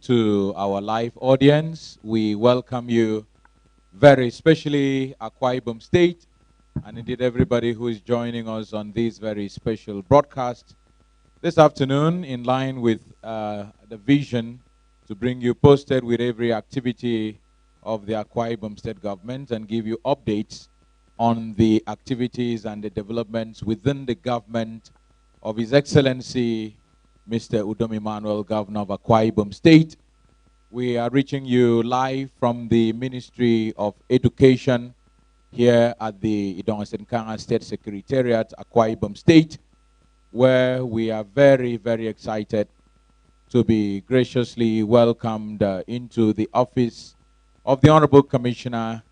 to our live audience. We welcome you very especially Akwa Ibom State, and indeed everybody who is joining us on this very special broadcast this afternoon, in line with the vision to bring you posted with every activity of the Akwa Ibom State government and give you updates on the activities and the developments within the government of His Excellency Mr. Udom Emmanuel, Governor of Akwa Ibom State. We are reaching you live from the Ministry of Education here at the Idongesit State Secretariat, Akwa Ibom State, where we are very, very excited to be graciously welcomed into the office of the Honorable Commissioner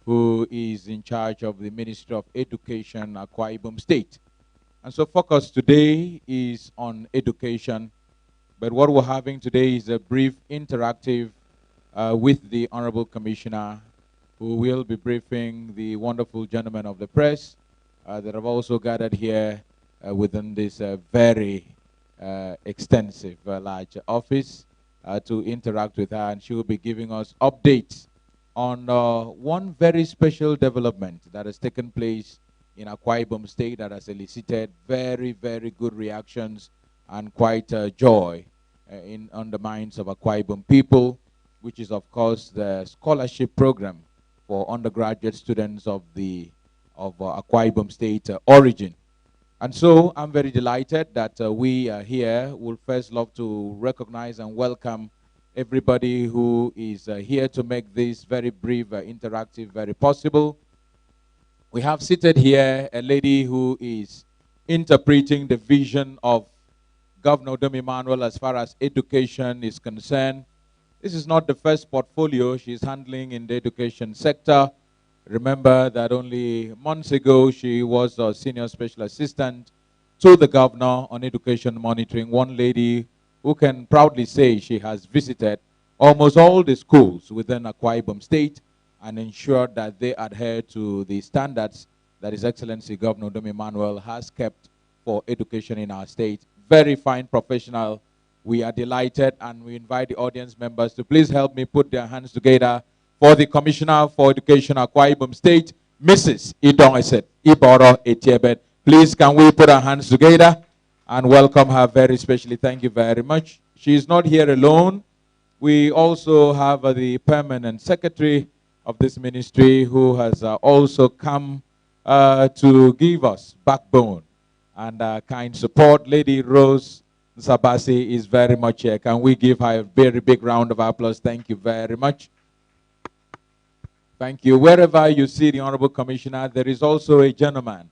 who is in charge of the Ministry of Education, Akwa Ibom State. And so focus today is on education, but what we're having today is a brief interactive with the Honorable Commissioner, who will be briefing the wonderful gentlemen of the press that have also gathered here within this very extensive large office to interact with her, and she will be giving us updates on one very special development that has taken place in Akwa Ibom State that has elicited very, very good reactions and quite joy on the minds of Akwa Ibom people, which is, of course, the scholarship program for undergraduate students of Akwa Ibom State origin. And so I'm very delighted that we here will first love to recognize and welcome everybody who is here to make this very brief interactive very possible. We have seated here a lady who is interpreting the vision of Governor Udom Emmanuel as far as education is concerned. This is not the first portfolio she's handling in the education sector. Remember that only months ago she was a senior special assistant to the governor on education monitoring, one lady who can proudly say she has visited almost all the schools within Akwa Ibom State and ensured that they adhere to the standards that His Excellency Governor Udom Emmanuel has kept for education in our state. Very fine professional. We are delighted, and we invite the audience members to please help me put their hands together for the Commissioner for Education, Akwa Ibom State, Mrs. Idongesit Etiebet. Please, can we put our hands together and welcome her very specially? Thank you very much. She is not here alone. We also have the permanent secretary of this ministry who has also come to give us backbone and kind support. Lady Rose Sabasi is very much here. Can we give her a very big round of applause? Thank you very much. Thank you. Wherever you see the Honorable Commissioner, there is also a gentleman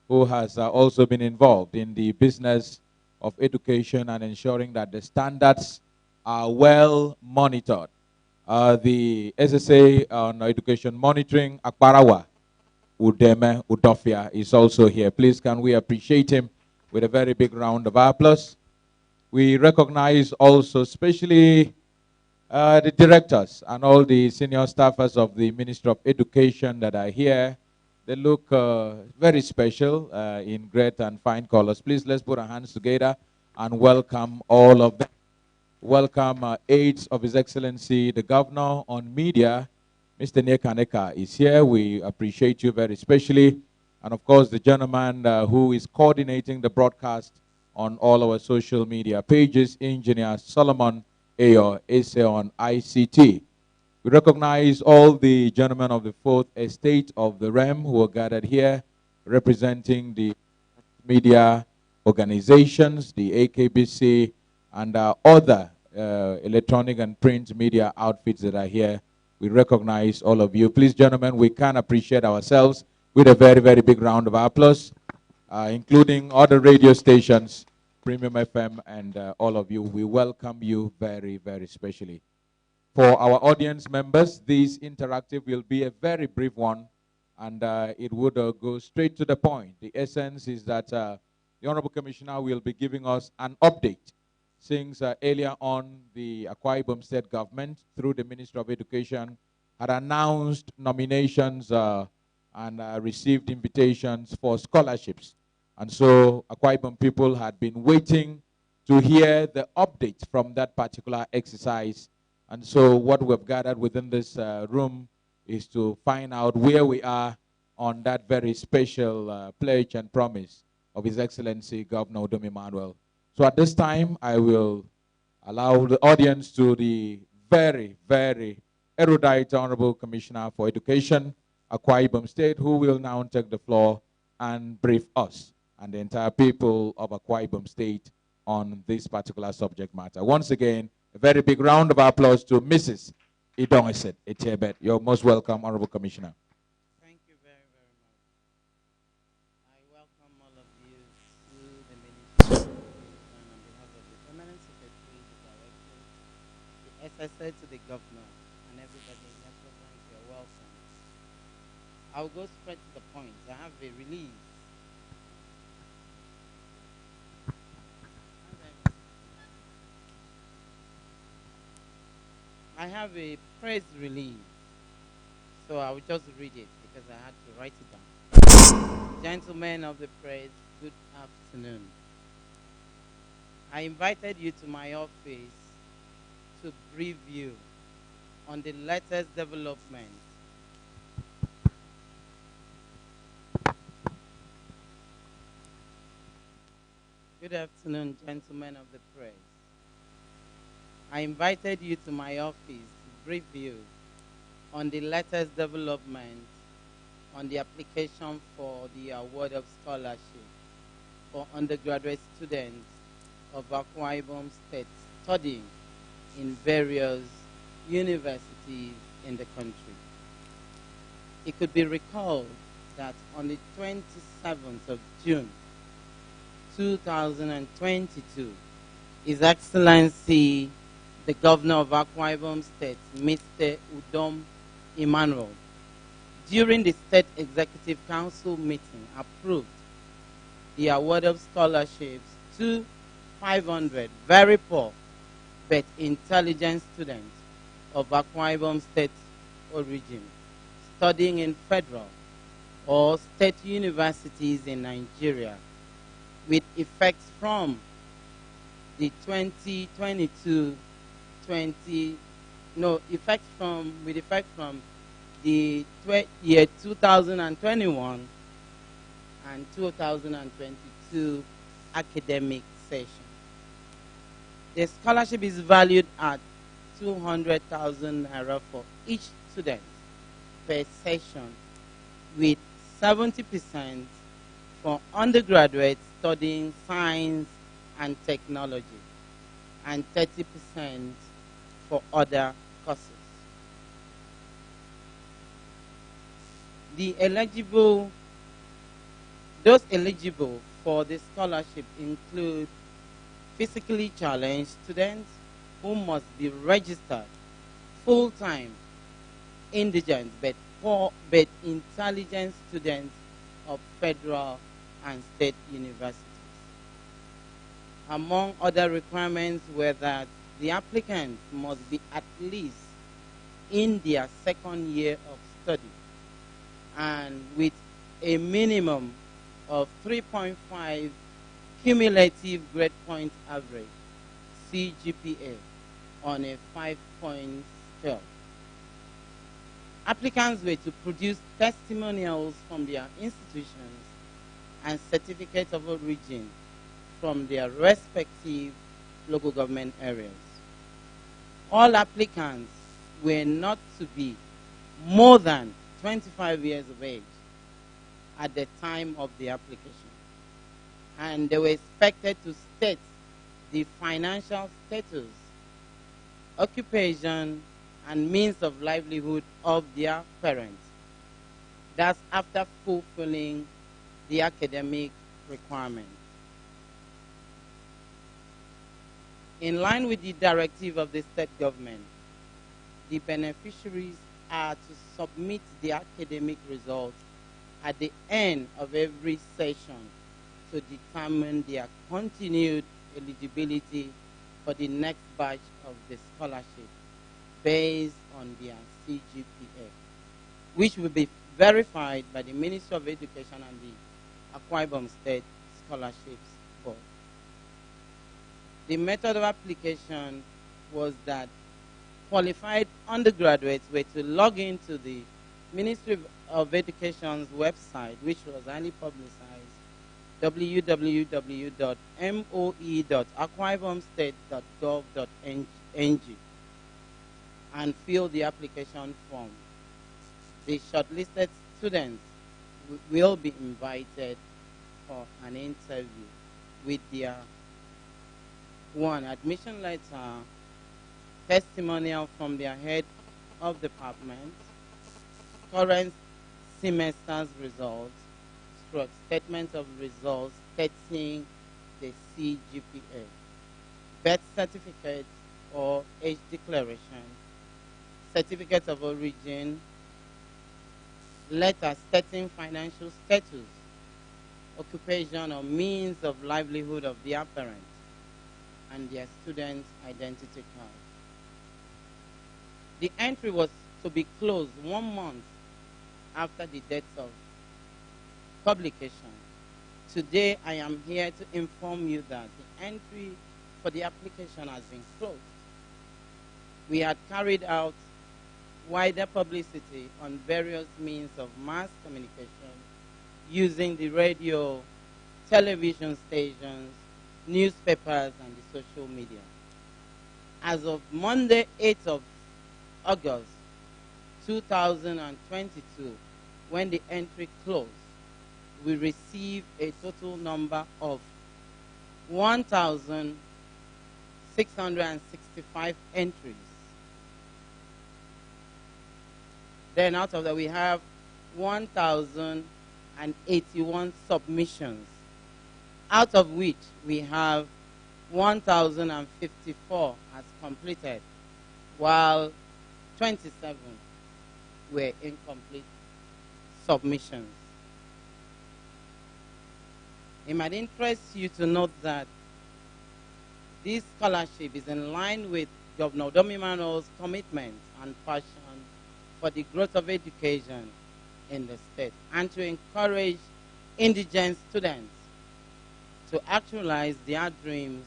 who has also been involved in the business of education and ensuring that the standards are well monitored. The SSA on education monitoring, Akbarawa Udeme Udofia, is also here. Please, can we appreciate him with a very big round of applause? We recognize also especially the directors and all the senior staffers of the Ministry of Education that are here. They look very special in great and fine colors. Please, let's put our hands together and welcome all of them. Welcome aides of His Excellency, the Governor on Media, Mr. Nekaneka is here. We appreciate you very specially. And of course, the gentleman who is coordinating the broadcast on all our social media pages, Engineer Solomon Ayo, essay on ICT. We recognize all the gentlemen of the Fourth Estate of the REM who are gathered here, representing the media organizations, the AKBC, and other electronic and print media outfits that are here. We recognize all of you. Please, gentlemen, we can appreciate ourselves with a very, very big round of applause, including other radio stations, Premium FM, and all of you. We welcome you very, very specially. For our audience members, this interactive will be a very brief one, and it would go straight to the point. The essence is that the Honorable Commissioner will be giving us an update since earlier on the Akwa Ibom State government, through the Ministry of Education, had announced nominations and received invitations for scholarships. And so Akwa Ibom people had been waiting to hear the updates from that particular exercise. And so what we've gathered within this room is to find out where we are on that very special pledge and promise of His Excellency Governor Udom Emmanuel. So at this time, I will allow the audience to the very, very erudite Honorable Commissioner for Education, Akwa Ibom State, who will now take the floor and brief us and the entire people of Akwa Ibom State on this particular subject matter. Once again, a very big round of applause to Mrs. Idongesit Etiebet. You're most welcome, Honorable Commissioner. Thank you very, very much. I welcome all of you to the Ministry of Education on behalf of the Permanent Secretary, the Director, the SSA to the Governor, and everybody in your presence. You're welcome. I'll go straight to the point. I have a release. I have a press release, so I will just read it because I had to write it down. Gentlemen of the press, good afternoon. I invited you to my office to brief you on the latest development Good afternoon, gentlemen of the press. I invited you to my office to brief you on the latest development on the application for the award of scholarship for undergraduate students of Akwa Ibom State studying in various universities in the country. It could be recalled that on the 27th of June 2022, His Excellency the Governor of Akwa Ibom State, Mr. Udom Emmanuel, during the State Executive Council meeting, approved the award of scholarships to 500 very poor but intelligent students of Akwa Ibom State origin studying in federal or state universities in Nigeria with effects from the 2022 with effect from the year 2021 and 2022 academic session. The scholarship is valued at 200,000 naira for each student per session, with 70% for undergraduates studying science and technology and 30% for other courses. Those eligible for the scholarship include physically challenged students who must be registered full-time, indigent but poor but intelligent students of federal and state universities. Among other requirements were that the applicants must be at least in their second year of study and with a minimum of 3.5 cumulative grade point average, CGPA, on a 5-point scale. Applicants were to produce testimonials from their institutions and certificates of origin from their respective local government areas. All applicants were not to be more than 25 years of age at the time of the application, and they were expected to state the financial status, occupation, and means of livelihood of their parents. That's after fulfilling the academic requirements. In line with the directive of the state government, the beneficiaries are to submit the academic results at the end of every session to determine their continued eligibility for the next batch of the scholarship based on their CGPA, which will be verified by the Ministry of Education and the Akwa Ibom State Scholarships Board. The method of application was that qualified undergraduates were to log into the Ministry of Education's website, which was highly publicized, www.moe.akwaibomstate.gov.ng, and fill the application form. The shortlisted students will be invited for an interview with their admission letter, testimonial from their head of department, current semester's results, statement of results stating the CGPA, birth certificate or age declaration, certificate of origin, letter stating financial status, occupation or means of livelihood of the parent, and their student's identity card. The entry was to be closed 1 month after the date of publication. Today, I am here to inform you that the entry for the application has been closed. We had carried out wider publicity on various means of mass communication using the radio, television stations, newspapers, and the social media. As of Monday, 8th of August 2022, when the entry closed, we received a total number of 1,665 entries. Then out of that, we have 1,081 submissions, out of which we have 1,054 as completed, while 27 were incomplete submissions. It might interest you to note that this scholarship is in line with Governor Domimano's commitment and passion for the growth of education in the state and to encourage indigent students to actualize their dreams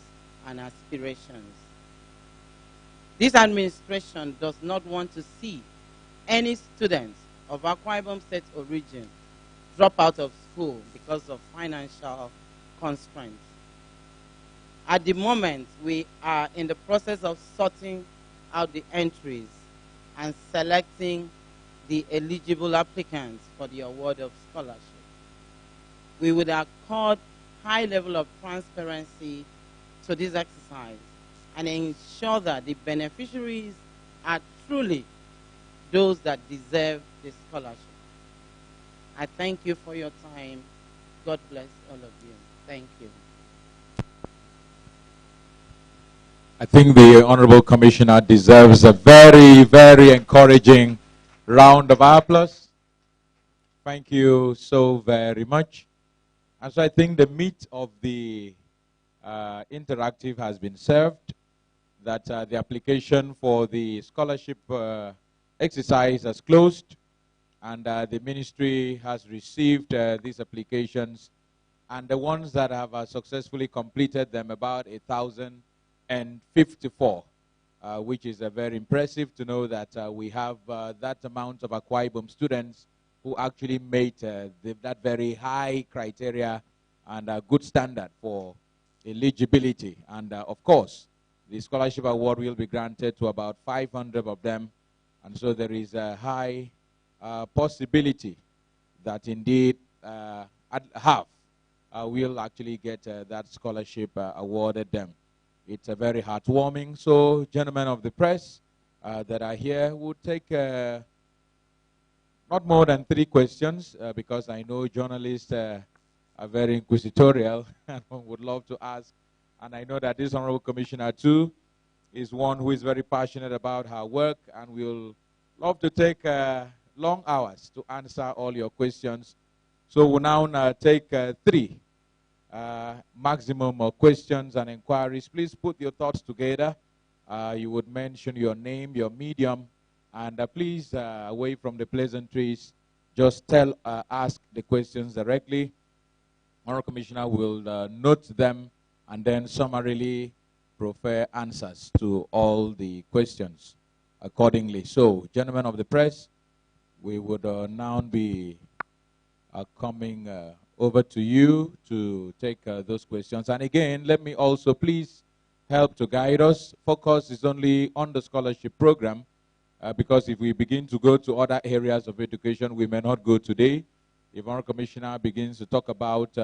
and aspirations. This administration does not want to see any students of Akwa Ibom State origin drop out of school because of financial constraints. At the moment, we are in the process of sorting out the entries and selecting the eligible applicants for the award of scholarship. We would accord high level of transparency to this exercise and ensure that the beneficiaries are truly those that deserve the scholarship. I thank you for your time. God bless all of you. Thank you. I think the Honorable Commissioner deserves a very, very encouraging round of applause. Thank you so very much. And so I think the meat of the interactive has been served, that the application for the scholarship exercise has closed, and the ministry has received these applications, and the ones that have successfully completed them, about 1,054, which is very impressive to know that we have that amount of Akwa Ibom students who actually made that very high criteria and good standard for eligibility. And of course, the scholarship award will be granted to about 500 of them. And so there is a high possibility that indeed half will actually get that scholarship awarded them. It's a very heartwarming. So, gentlemen of the press that are here, would take not more than 3 questions because I know journalists are very inquisitorial and would love to ask. And I know that this Honorable Commissioner too is one who is very passionate about her work and will love to take long hours to answer all your questions. So we'll now take 3 maximum questions and inquiries. Please put your thoughts together. You would mention your name, your medium, and please, away from the pleasantries, just ask the questions directly. Honorable Commissioner will note them and then summarily prefer answers to all the questions accordingly. So, gentlemen of the press, we would now be coming over to you to take those questions. And again, let me also please help to guide us. Focus is only on the scholarship program, because if we begin to go to other areas of education, we may not go today. If our commissioner begins to talk about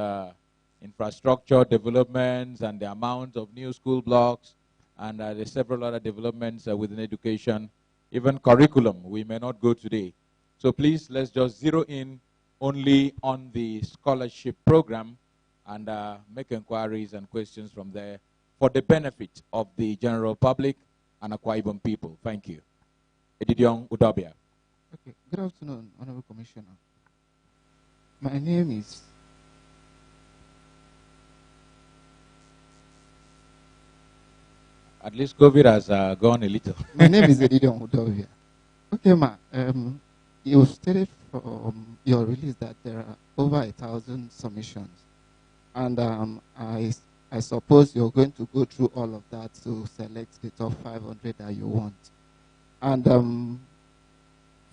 infrastructure developments and the amount of new school blocks and the several other developments within education, even curriculum, we may not go today. So please, let's just zero in only on the scholarship program and make inquiries and questions from there for the benefit of the general public and Akwa Ibom people. Thank you. Edidiong Udobia. Okay, good afternoon, Honorable Commissioner. My name is At least COVID has gone a little. my name is Idongesit. Okay, ma. You stated from your release that there are over 1,000 submissions, and I suppose you're going to go through all of that to select the top 500 that you want. And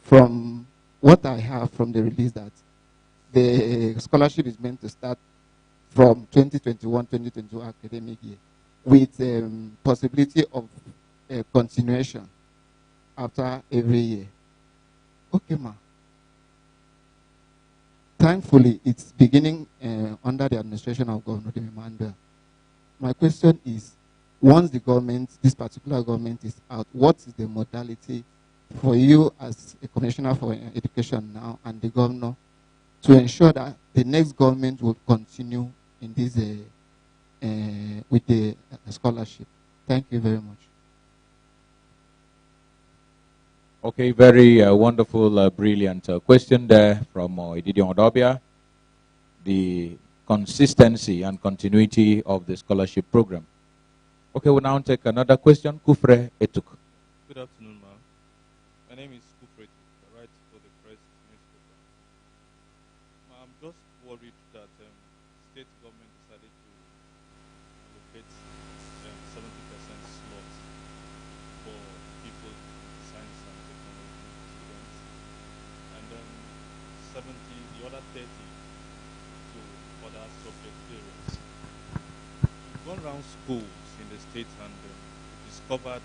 from what I have from the release, that the scholarship is meant to start from 2021-2022 academic year, with possibility of continuation after every year. Okay, ma. Thankfully, it's beginning under the administration of Governor Demandel. My question is, once the government, this particular government is out, what is the modality for you as a commissioner for education now and the governor to ensure that the next government will continue in this with the scholarship? Thank you very much. Okay, very wonderful, brilliant question there from Ididiong Udobia. The consistency and continuity of the scholarship program. Okay, we'll now take another question. Kufre Etuk. Good afternoon, ma'am. My name is Kufre Etuk. I write for the press newspaper. I'm just worried that state government decided to allocate 70% slots for people in science and technology students, and then 70, the other 30 to other subject areas. We've gone around schools in the state and discovered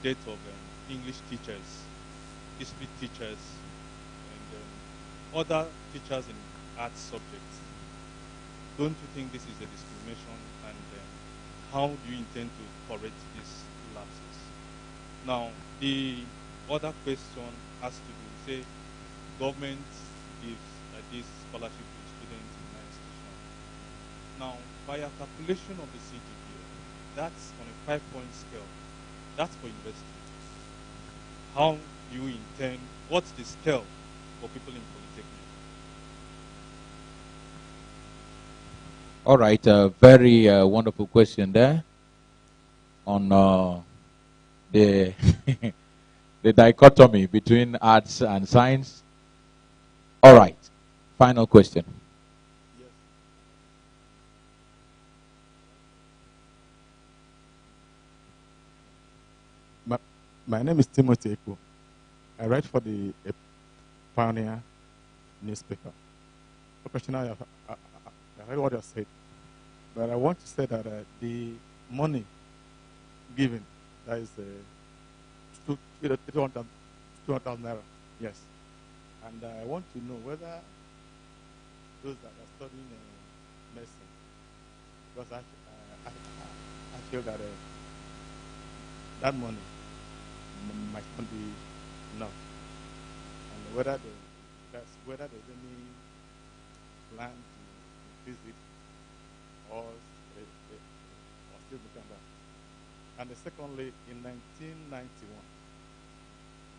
death of English teachers, history teachers, and other teachers in arts subjects. Don't you think this is a discrimination, and how do you intend to correct these lapses? Now, the other question has to do, say, government gives this scholarship to students in my institution. Now, by a calculation of the CGPA, that's on a 5-point scale. That's for university. How do you intend, what's the scale for people in polytechnic? All right, very wonderful question there on the the dichotomy between arts and science. All right, final question. Yes. My name is Timothy Akwa. I write for the Pioneer newspaper. Professional, I heard what you said, but I want to say that the money given, that is 200,000 naira, yes. And I want to know whether those that are studying medicine, because I feel that that money might not be enough, and whether there's any plan to increase it or still become that. And secondly, in 1991,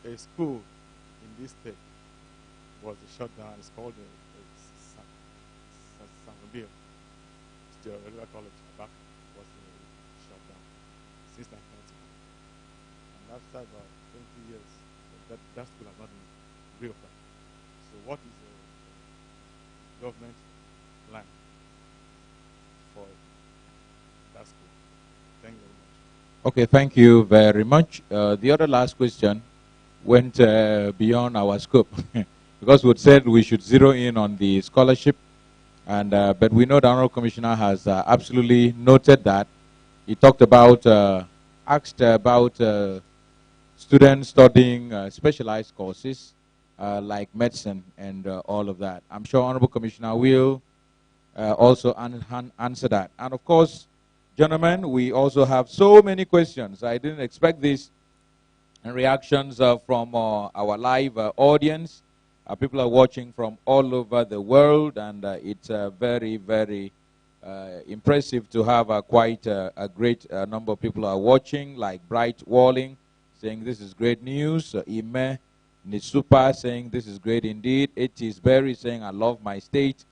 a school in this state was shut down. It's called Sanville. It's the regular college back was shut down since 1991. And after about 20 years, that school has not been reopened. So what is the government plan for that school? Thank you very much. Okay, thank you very much. The other last question went beyond our scope because we said we should zero in on the scholarship, and but we know the Honorable Commissioner has absolutely noted that. He talked about, asked about students studying specialized courses like medicine and all of that. I'm sure Honorable Commissioner will also answer that. And of course, gentlemen, we also have so many questions. I didn't expect this, and reactions from our live audience. People are watching from all over the world, and it's very, very impressive to have quite a great number of people are watching, like Bright Walling saying this is great news. Ime Nisupa saying this is great indeed. Etis Berry saying I love my state.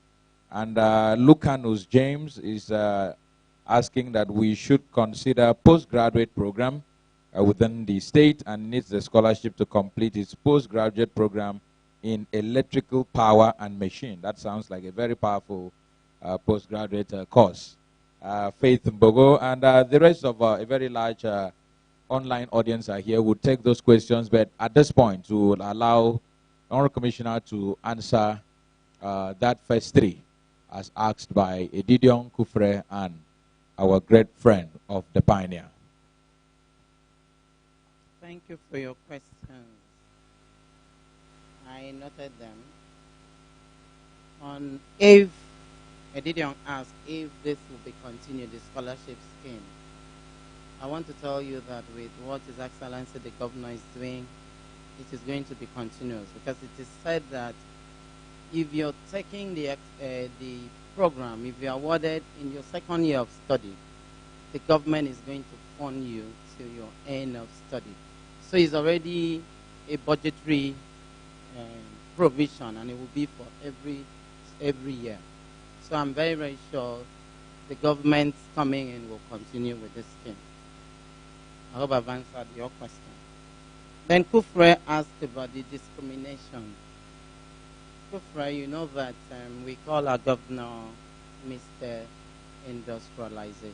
And Lucanus James is asking that we should consider postgraduate program within the state and needs the scholarship to complete his postgraduate program in electrical power and machine. That sounds like a very powerful postgraduate course. Faith Mbogo and the rest of a very large online audience are here. We'll take those questions, but at this point, we will allow Honorable Commissioner to answer that first three as asked by Edidion Kufre and our great friend of the Pioneer. Thank you for your questions. I noted them. On if Edidion asked if this will be continued, the scholarship scheme, I want to tell you that with what His Excellency the Governor is doing, it is going to be continuous, because it is said that if you're taking the program, if you're awarded in your second year of study, the government is going to fund you till your end of study. So it's already a budgetary provision, and it will be for every year. So I'm very, very sure the government coming in will continue with this scheme. I hope I've answered your question. Then Kufre asked about the discrimination. Kufre, you know that we call our governor Mr. Industrialization.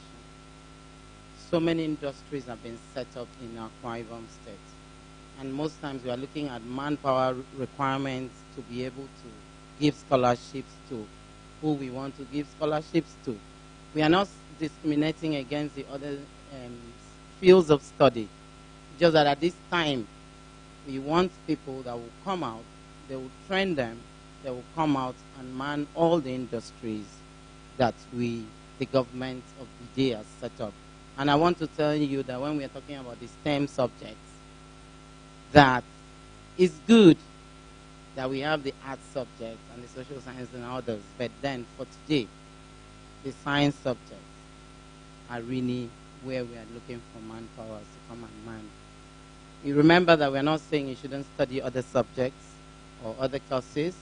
So many industries have been set up in Akwa Ibom State. And most times we are looking at manpower requirements to be able to give scholarships to who we want to give scholarships to. We are not discriminating against the other fields of study. Just that at this time, we want people that will come out, they will train them, they will come out and man all the industries that the government of the day has set up. And I want to tell you that when we are talking about the STEM subjects, that it's good that we have the art subject and the social science and others, but then for today, the science subjects are really where we are looking for manpower to come and man. You remember that we're not saying you shouldn't study other subjects or other courses.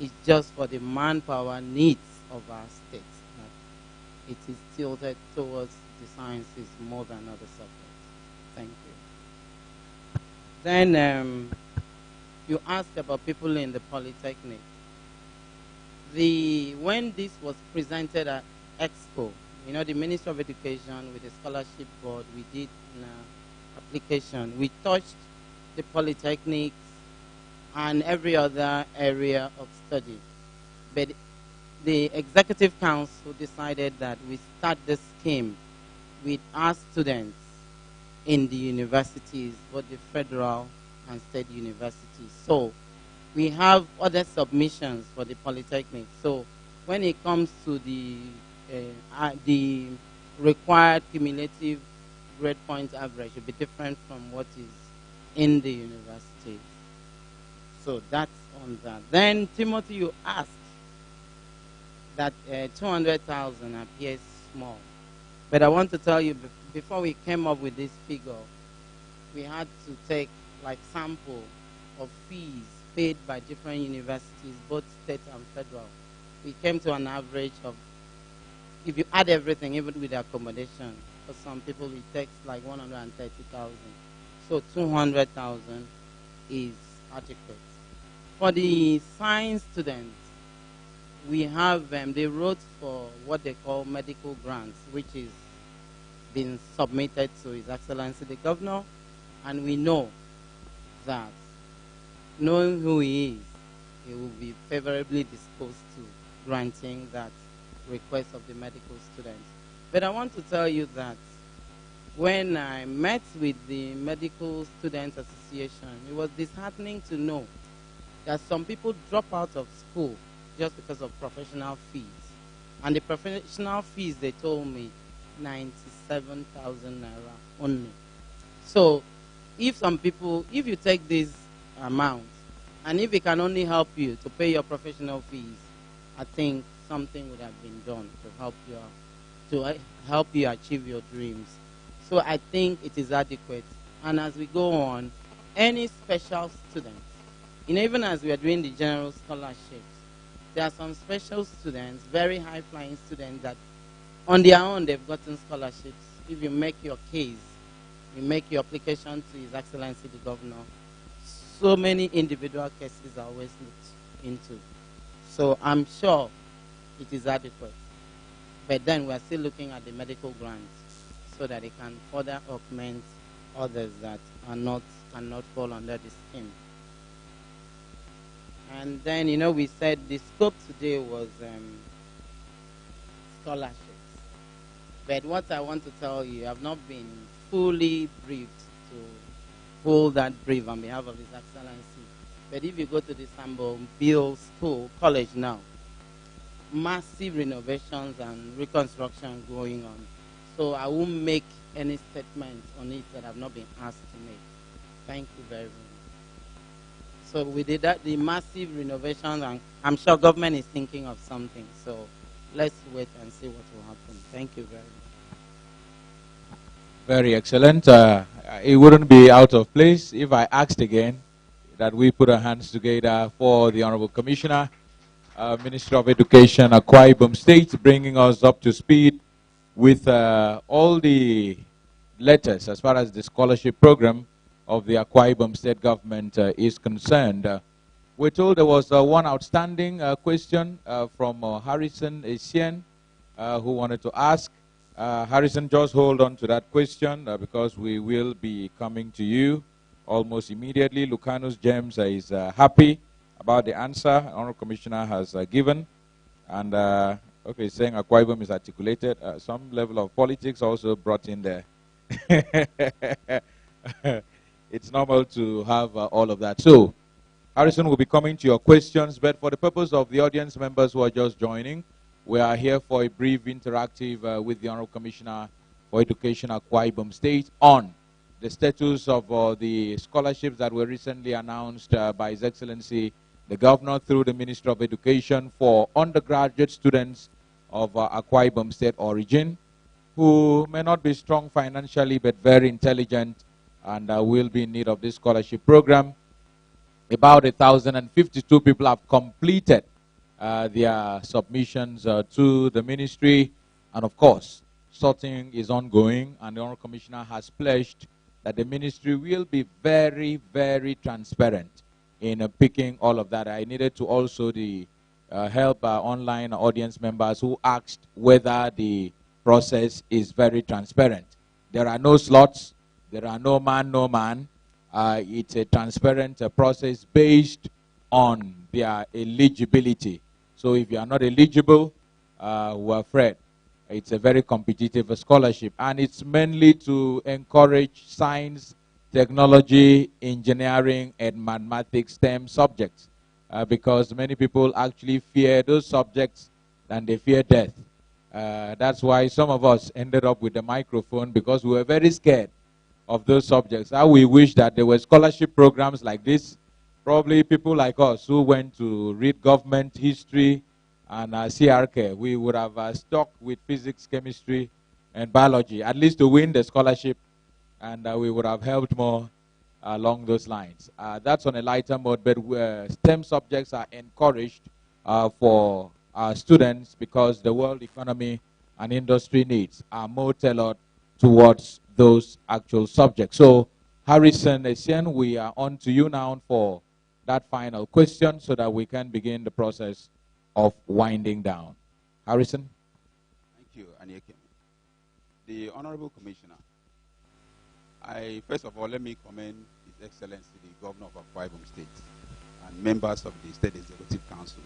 It's just for the manpower needs of our state that it is tilted towards the sciences more than other subjects. Thank you. Then you asked about people in the Polytechnic. When this was presented at Expo, you know, the Ministry of Education with the Scholarship Board, we did an application. We touched the polytechnics and every other area of study. But the Executive Council decided that we start the scheme with our students in the universities, both the federal and state universities. So we have other submissions for the polytechnic. So when it comes to the required cumulative grade point average, it will be different from what is in the university. So that's on that. Then Timothy, you asked that 200,000 appears small. But I want to tell you, before we came up with this figure, we had to take like sample of fees paid by different universities, both state and federal. We came to an average of, if you add everything, even with the accommodation, for some people it takes like 130,000. So 200,000 is adequate. For the science students, we have they wrote for what they call medical grants, which is been submitted to His Excellency the Governor, and we know that, knowing who he is, he will be favorably disposed to granting that request of the medical students. But I want to tell you that when I met with the Medical Students Association, it was disheartening to know that some people drop out of school just because of professional fees. And the professional fees, they told me, 97,000 naira only. So if some people, if you take this amount, and if it can only help you to pay your professional fees, I think something would have been done to help you achieve your dreams. So I think it is adequate. And as we go on, any special students, even as we are doing the general scholarships, there are some special students, very high-flying students that on their own they've gotten scholarships. If you make your case, you make your application to His Excellency the Governor, so many individual cases are always looked into. So I'm sure it is adequate. But then we are still looking at the medical grants so that it can further augment others that cannot fall under the scheme. And then, we said the scope today was scholarships. But what I want to tell you, I've not been fully briefed to hold that brief on behalf of His Excellency. But if you go to the Sambo Bill College now, massive renovations and reconstruction going on. So I won't make any statements on it that I've not been asked to make. Thank you very much. So we did that, the massive renovations, and I'm sure government is thinking of something. So let's wait and see what will happen. Thank you very much. Very excellent. It wouldn't be out of place if I asked again that we put our hands together for the Honorable Commissioner, Minister of Education, Akwa Ibom State, bringing us up to speed with all the letters as far as the scholarship program of the Akwa Ibom State government is concerned. We're told there was one outstanding question from Harrison Essien who wanted to ask. Harrison, just hold on to that question because we will be coming to you almost immediately. Lucanus James is happy about the answer Honorable Commissioner has given. And, okay, saying Akwa Ibom is articulated. Some level of politics also brought in there. It's normal to have all of that. So, Harrison will be coming to your questions, but for the purpose of the audience members who are just joining, we are here for a brief interactive with the Honorable Commissioner for Education, Akwa Ibom State, on the status of the scholarships that were recently announced by His Excellency the Governor through the Ministry of Education for undergraduate students of Akwa Ibom State origin, who may not be strong financially but very intelligent and will be in need of this scholarship program. About 1,052 people have completed their submissions to the ministry, and of course, sorting is ongoing, and the Honorable Commissioner has pledged that the ministry will be very, very transparent in picking all of that. I needed to also help online audience members who asked whether the process is very transparent. There are no slots, there are no man. It's a transparent process based on their eligibility. So if you are not eligible, we're afraid. It's a very competitive scholarship, and it's mainly to encourage science, technology, engineering, and mathematics STEM subjects, because many people actually fear those subjects than they fear death. That's why some of us ended up with the microphone, because we were very scared of those subjects. How we wish that there were scholarship programs like this. Probably people like us who went to read government history and CRK, we would have stuck with physics, chemistry, and biology, at least to win the scholarship, and we would have helped more along those lines. That's on a lighter mode, but STEM subjects are encouraged for students, because the world economy and industry needs are more tailored towards those actual subjects. So, Harrison Essien, we are on to you now for that final question so that we can begin the process of winding down. Harrison? Thank you, Anyeke. The Honorable Commissioner, first of all, let me commend His Excellency, the Governor of Akwa Ibom State, and members of the State Executive Council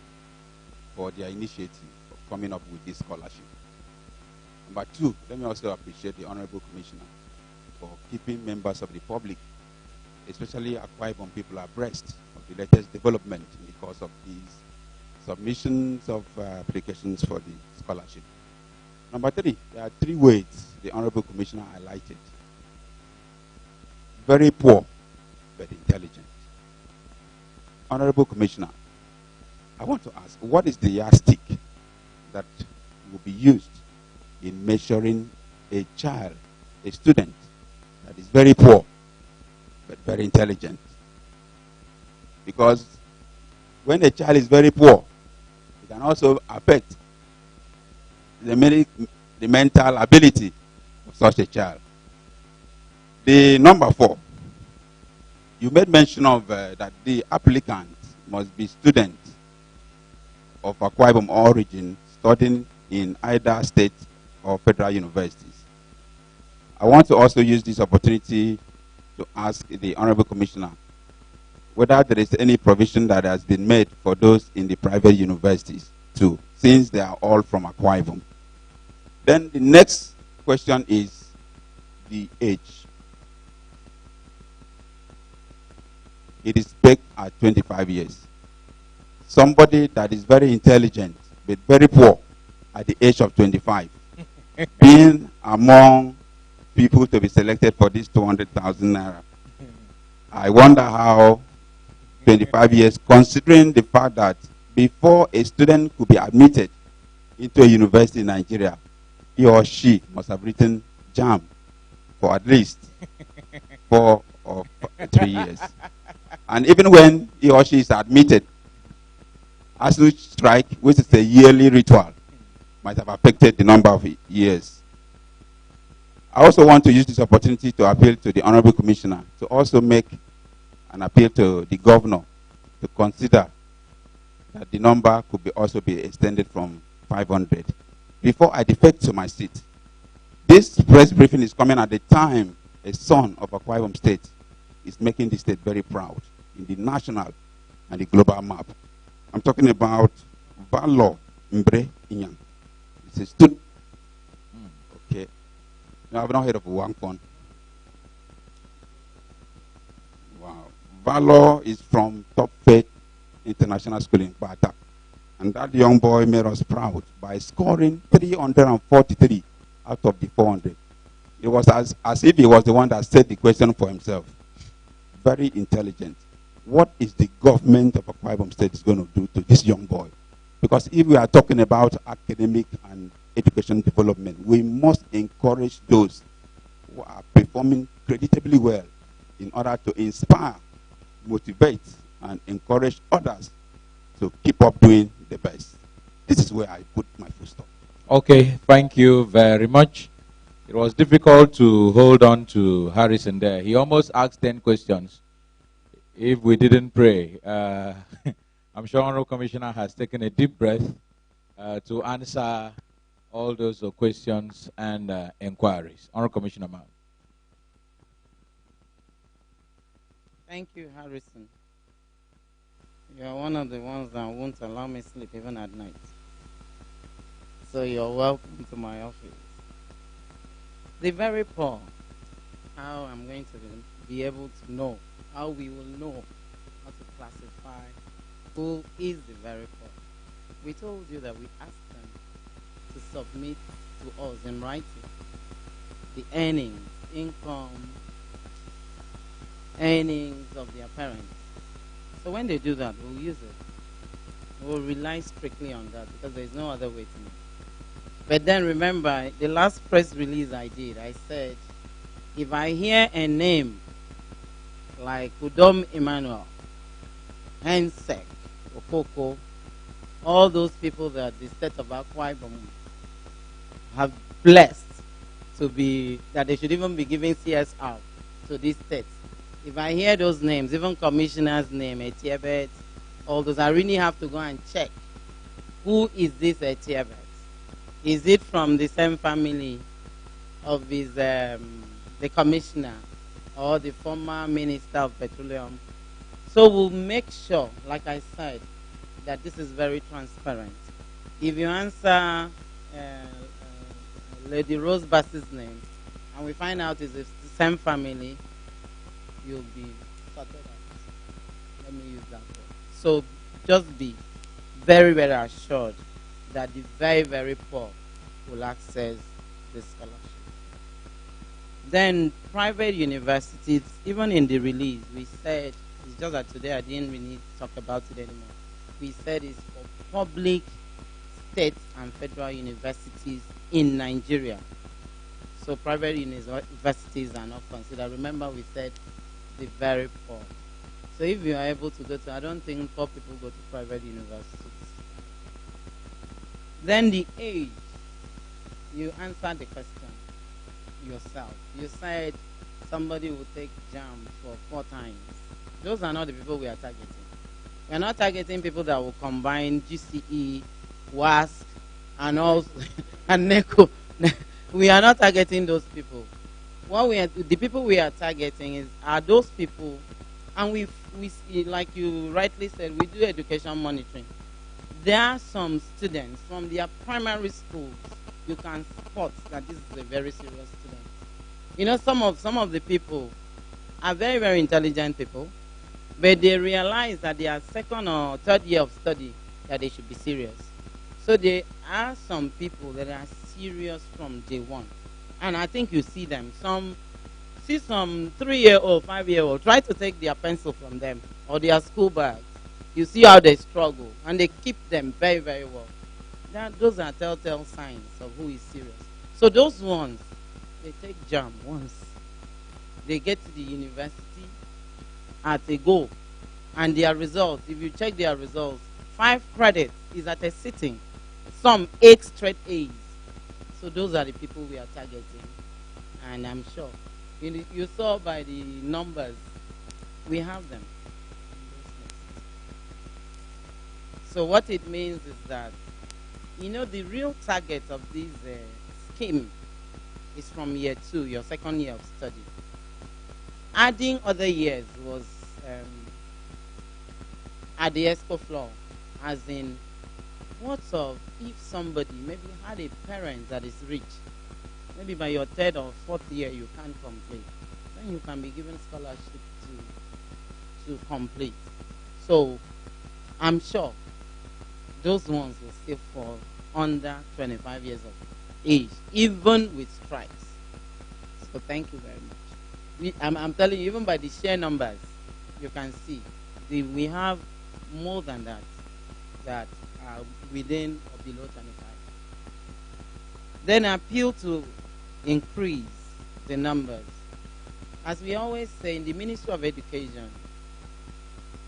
for their initiative of coming up with this scholarship. Number two, let me also appreciate the Honorable Commissioner for keeping members of the public, especially Akwa Ibom people, abreast of the latest development in the course of these submissions of applications for the scholarship. Number three, there are three ways the Honorable Commissioner highlighted. Very poor, but intelligent. Honorable Commissioner, I want to ask, what is the yardstick that will be used in measuring a child, a student, that is very poor, but very intelligent? Because when a child is very poor, it can also affect the mental ability of such a child. The number four, you made mention of that the applicant must be student of Akwa Ibom origin studying in either state or federal universities. I want to also use this opportunity to ask the Honorable Commissioner whether there is any provision that has been made for those in the private universities too, since they are all from Akwa Ibom. Then the next question is the age. It is pegged at 25 years. Somebody that is very intelligent but very poor at the age of 25, being among people to be selected for this 200,000 naira. I wonder how 25 years, considering the fact that before a student could be admitted into a university in Nigeria, he or she must have written JAM for at least 4 or 3 years. And even when he or she is admitted, absolute strike, which is a yearly ritual, might have affected the number of years. I also want to use this opportunity to appeal to the Honorable Commissioner to also make an appeal to the Governor to consider that the number could also be extended from 500. Before I defect to my seat, this press briefing is coming at the time a son of Akwa Ibom State is making the state very proud in the national and the global map. I'm talking about Valor Mbre Inyang. It's a student. Okay. Now I've not heard of one phone. Wow. Valor is from Top Faith International School in Bata. And that young boy made us proud by scoring 343 out of the 400. It was as if he was the one that said the question for himself. Very intelligent. What is the government of Akwa Ibom State is going to do to this young boy? Because if we are talking about academic and education development, we must encourage those who are performing creditably well in order to inspire, motivate, and encourage others to keep up doing the best. This is where I put my full stop. Okay, thank you very much. It was difficult to hold on to Harrison there. He almost asked 10 questions. If we didn't pray, I'm sure Honorable Commissioner has taken a deep breath to answer all those questions and inquiries. Honorable Commissioner, ma'am. Thank you, Harrison. You are one of the ones that won't allow me sleep even at night. So you're welcome to my office. The very poor, how I'm going to be able to know, how we will know how to classify who is the very poor. We told you that we asked them to submit to us in writing the earnings, income, earnings of their parents. So when they do that, we'll use it. We'll rely strictly on that because there's no other way to know. But then remember, the last press release I did, I said, if I hear a name like Udom Emmanuel, Hensek, Okoko, all those people that the state of Akwa Ibom have blessed to be, that they should even be giving CSR to these states. If I hear those names, even commissioner's name, Etiebet, all those, I really have to go and check. Who is this Etiebet? Is it from the same family of his the commissioner or the former minister of petroleum. So we'll make sure, like I said, that this is very transparent. If you answer Lady Rose Bass's name, and we find out it's the same family, you'll be sorted out. Let me use that word. So just be very, very assured that the very, very poor will access this scholarship. Then private universities, even in the release, we said, it's just that today I didn't really talk about it anymore. We said it's for public, state, and federal universities in Nigeria. So private universities are not considered. Remember, we said the very poor. So if you are able to go to, I don't think poor people go to private universities. Then the age, you answered the question yourself. You said somebody will take JAM for 4 times. Those are not the people we are targeting. We are not targeting people that will combine GCE, WASC, and also and NECO. We are not targeting those people. The people we are targeting are those people, and we like you rightly said, we do education monitoring. There are some students from their primary schools, you can spot that this is a very serious student. You know, some of the people are very, very intelligent people, but they realize that their 2nd or 3rd year of study that they should be serious. So there are some people that are serious from day one. And I think you see them. Some 3-year-old, 5-year-old, try to take their pencil from them or their school bags. You see how they struggle, and they keep them very, very well. Those are telltale signs of who is serious. So those ones, they take JAM once. They get to the university at a go. And their results, if you check their results, 5 credits is at a sitting. Some 8 straight A's. So those are the people we are targeting. And I'm sure. You saw by the numbers, we have them. So what it means is that, you know, the real target of this scheme is from year 2, your 2nd year of study. Adding other years was at the ESCO floor, as in, what of if somebody maybe had a parent that is rich, maybe by your 3rd or 4th year you can't complete, then you can be given scholarship to complete. So I'm sure those ones will still fall under 25 years of age, even with strikes. So thank you very much. I'm telling you, even by the share numbers, you can see we have more than that are within or below 25. Then appeal to increase the numbers. As we always say, in the Ministry of Education,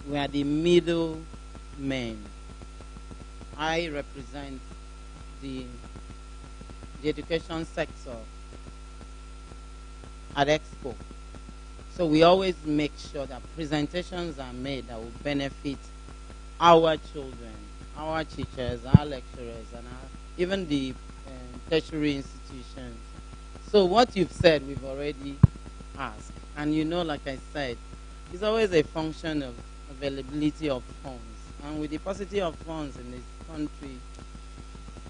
we are the middle men. I represent the education sector at Expo. So we always make sure that presentations are made that will benefit our children, our teachers, our lecturers, and even the tertiary institutions. So what you've said, we've already asked. And you know, like I said, it's always a function of availability of funds. And with the paucity of funds in this country,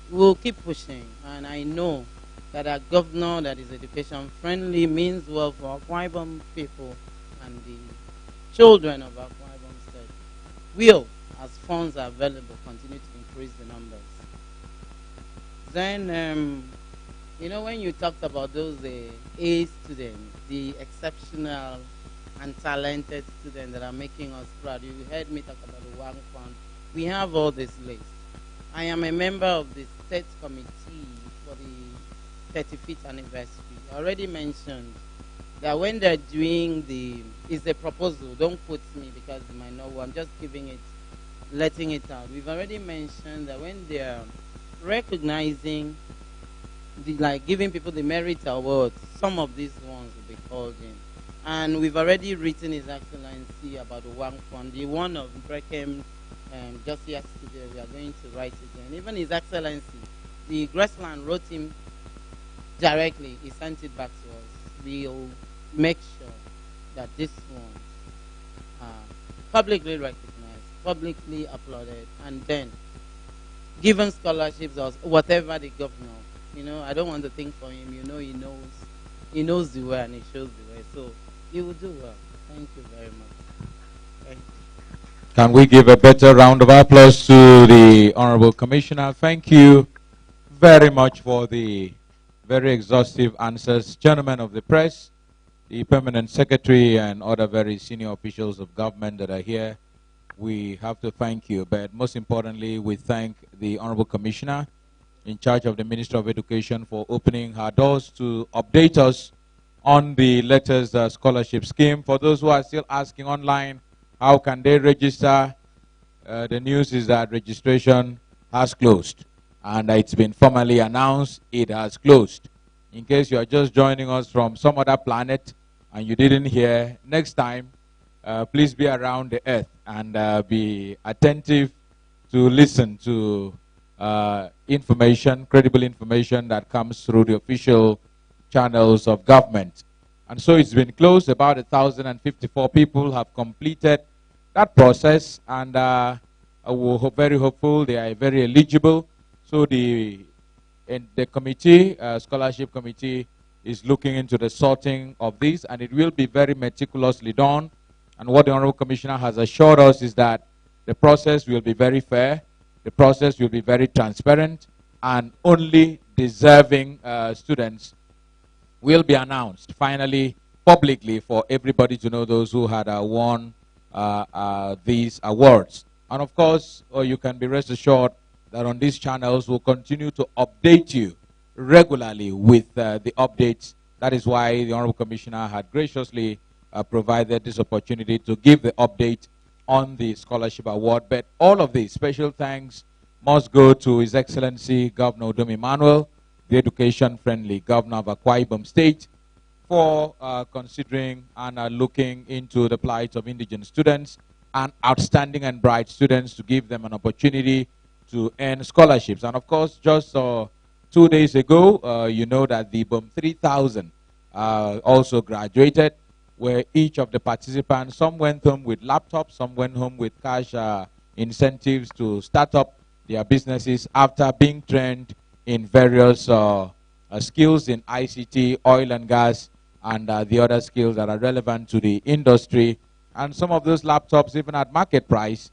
we'll keep pushing. And I know that a governor that is education friendly means well for Akwa Ibom people and the children of Akwa Ibom State will, as funds are available, continue to increase the numbers. Then, you know, when you talked about those A students, the exceptional and talented students that are making us proud, you heard me talk about the Wang Fund. We have all this list. I am a member of the State Committee for the 35th anniversary. I already mentioned that when they're doing it's a proposal, don't quote me because you might know, I'm just letting it out. We've already mentioned that when they're recognizing, giving people the merit awards, some of these ones will be called in. And we've already written His Excellency about the Wang Fund. The one of Breckham, just yesterday, we are going to write it again. Even His Excellency, the Grassland wrote him directly. He sent it back to us. We'll make sure that this one publicly recognized, publicly applauded, and then given scholarships or whatever the governor. I don't want to think for him. He knows the way and he shows the way. So he will do well. Thank you very much. Thank you. Can we give a better round of applause to the Honorable Commissioner? Thank you very much for the very exhaustive answers. Gentlemen of the press, the Permanent Secretary, and other very senior officials of government that are here, we have to thank you. But most importantly, we thank the Honorable Commissioner in charge of the Ministry of Education for opening her doors to update us on the Letters Scholarship Scheme. For those who are still asking online, how can they register? The news is that registration has closed, and it's been formally announced it has closed. In case you are just joining us from some other planet and you didn't hear, next time, please be around the earth and be attentive to listen to information, credible information that comes through the official channels of government. And so it's been closed. About 1,054 people have completed that process, and we're very hopeful they are very eligible. So the committee, scholarship committee, is looking into the sorting of these, and it will be very meticulously done. And what the Honorable Commissioner has assured us is that the process will be very fair, the process will be very transparent, and only deserving students will be announced finally publicly for everybody to know, those who had won these awards. And of course, you can be rest assured that on these channels we'll continue to update you regularly with the updates. That is why the Honorable Commissioner had graciously provided this opportunity to give the update on the scholarship award. But all of these special thanks must go to His Excellency Governor Udom Emmanuel, the education-friendly Governor of Akwa Ibom State, for considering and looking into the plight of indigent students and outstanding and bright students, to give them an opportunity to earn scholarships. And of course, just 2 days ago, you know that the Ibom 3000 also graduated, where each of the participants, some went home with laptops, some went home with cash incentives to start up their businesses after being trained in various skills in ICT, oil and gas, and the other skills that are relevant to the industry. And some of those laptops, even at market price,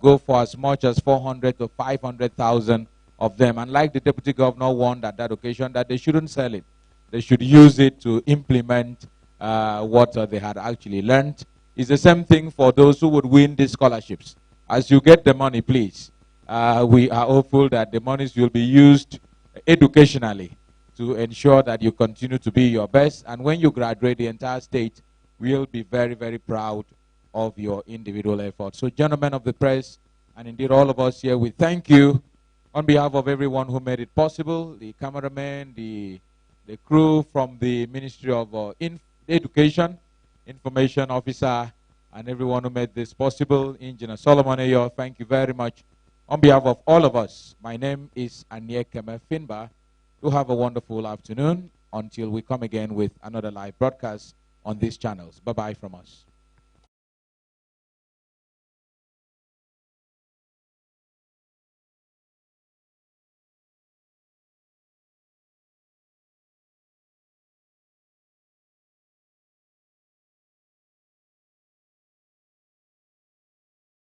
go for as much as 400 to 500,000 of them. And like the Deputy Governor warned at that occasion, that they shouldn't sell it. They should use it to implement what they had actually learned. It's the same thing for those who would win these scholarships. As you get the money, please, we are hopeful that the monies will be used educationally to ensure that you continue to be your best. And when you graduate, the entire state will be very, very proud of your individual efforts. So, gentlemen of the press, and indeed all of us here, we thank you on behalf of everyone who made it possible, the cameramen, the crew from the Ministry of Education, Information Officer, and everyone who made this possible. Engineer Solomon Ayo, thank you very much. On behalf of all of us, my name is Anyekeme Finba. Do have a wonderful afternoon until we come again with another live broadcast on these channels. Bye-bye from us.